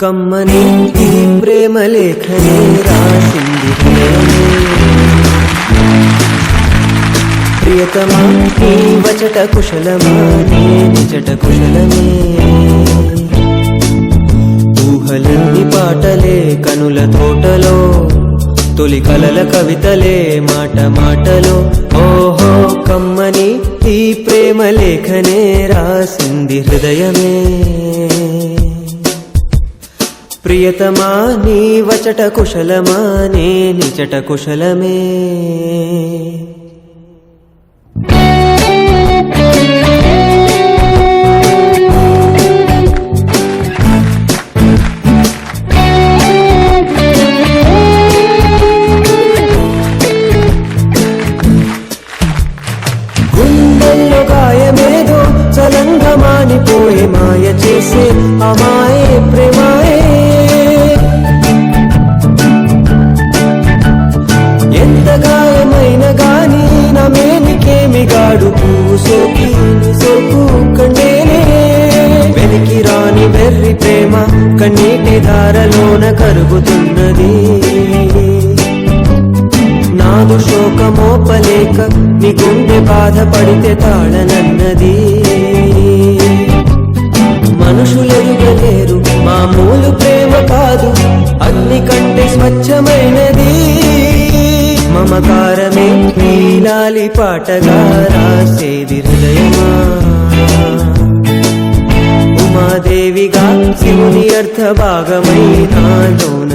కమ్మని ఈ ప్రేమ లేఖనే రాసింది ప్రియతమా నీ వచట కుశలమా నీ నిజట కుశలమే ఊహలన్నీ పాటలే కనుల తోటలో తొలి కలల కవితలే మాట మాటలో ఓహో కమ్మని ఈ ప్రేమ లేఖనే రాసింది హృదయమే ప్రియతమా నీ వచట కుశలమా నీ నిజట కుశలమే గుండెల్లో గాయమేదో చలంగా మానిపోయే మాయ చేసే అమాయే ప్రేమాయే ఎంత గాయమైన గాని నా మేనికేమి గాడు పువ్వు సోకి సోకు కండేనే వెలికి రాని వెర్రి ప్రేమ కన్నీటి ధారలోన కరుగుతున్నది నాదు శోకమోపలేక నీ గుండె బాధపడితే తాళనన్నది మనుషులెరుగలేరు మామూలు ప్రేమ కాదు అగ్ని కంటే స్వచ్ఛమైనది మమకారమే నీలాలి పాటగా రాసేది హృదయమా ఉమాదేవిగా శివుని అర్థ భాగమై నాలోన